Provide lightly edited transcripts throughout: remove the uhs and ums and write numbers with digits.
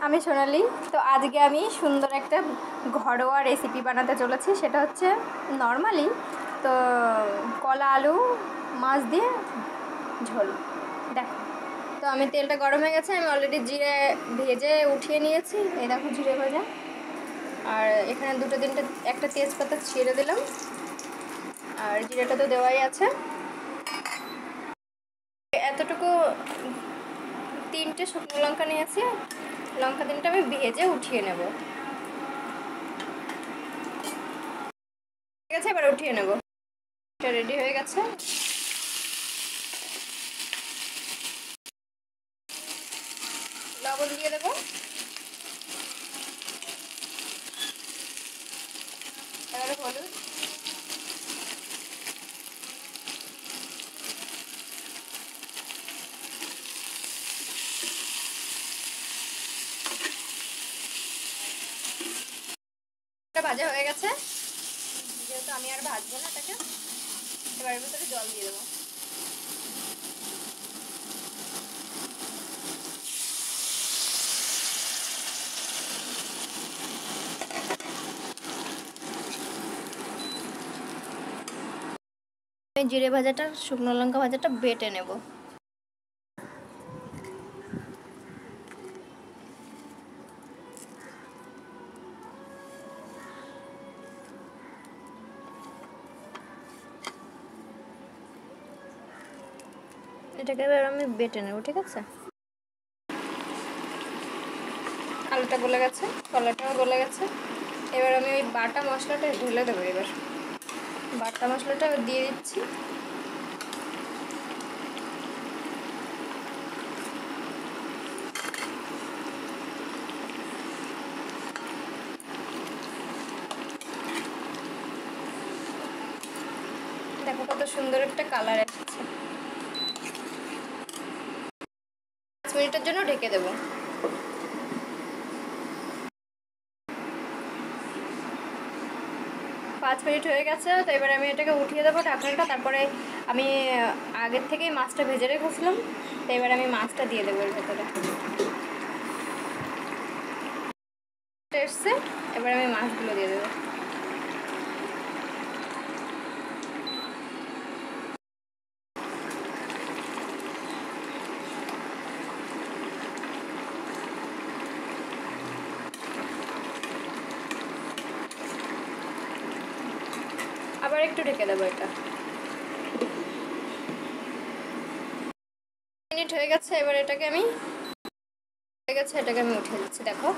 আমি সোনালি। তো আজকে আমি সুন্দর একটা ঘরোয়া রেসিপি বানাতে চলেছি, সেটা হচ্ছে নর্মালি তো কলা আলু মাছ দিয়ে ঝোল। দেখো, তো আমি তেলটা গরম হয়ে গেছে, আমি অলরেডি জিরে ভেজে উঠিয়ে নিয়েছি। এই দেখো জিরে ভাজা, আর এখানে দুটো তিনটে একটা তেজপাতা ছিঁড়ে দিলাম, আর জিরেটা তো দেওয়াই আছে। এতটুকু তিনটে শুকনো লঙ্কা নিয়েছি, লঙ্কা তিনটা আমি ভেজে উঠিয়ে নেব। ঠিক আছে, এবার উঠিয়ে নেব। এটা রেডি হয়ে গেছে। লবণ দিয়ে দেবো, এবারে হলুদ, ভাজা হয়ে গেছে। যেহেতু আমি আর ভাজবো না এটাকে, এবার ভিতরে জল দিয়ে দেবো। জিরে ভাজাটা শুকনো লঙ্কা ভাজাটা বেটে নেব। এটাকে এবার আমি বেটে নেব। ঠিক আছে, আলুটা গলে গেছে, কলাটাও গলে গেছে। এবার আমি ওই বাটা মশলাটা ঢেলে দেবো। এবার বাটা মশলাটা দিয়ে দিচ্ছি। দেখো কত সুন্দর একটা কালার এসেছে। 5 মিনিটের জন্য ঢেকে দেবো। 5 মিনিট হয়ে গেছে, তো এবার আমি এটাকে উঠিয়ে দেবো ঢাকনাটা। তারপরে আমি আগের থেকেই মাছটা ভেজে রেখেছিলাম, তো এবার আমি মাছটা দিয়ে দেবো এর ভেতরে। এসছে, এবার আমি মাছগুলো দিয়ে দেবো। আবার একটু ঢেকে দেবো। এটা মিনিট হয়ে গেছে, এবার এটাকে আমি উঠিয়ে দিচ্ছি। দেখো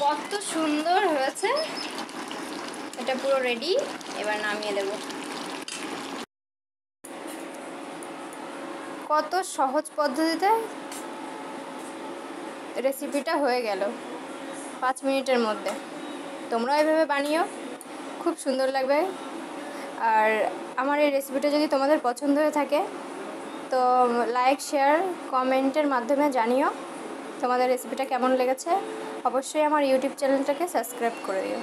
কত সুন্দর হয়েছে, এটা পুরো রেডি। এবার নামিয়ে দেব। কত সহজ পদ্ধতিতে রেসিপিটা হয়ে গেল 5 মিনিটের মধ্যে। তোমরা এভাবে বানিও, খুব সুন্দর লাগবে। আর আমার এই রেসিপিটা যদি তোমাদের পছন্দ হয়ে থাকে, তো লাইক শেয়ার কমেন্টের মাধ্যমে জানিও তোমাদের রেসিপিটা কেমন লেগেছে। অবশ্যই আমার ইউটিউব চ্যানেলটাকে সাবস্ক্রাইব করে দিও।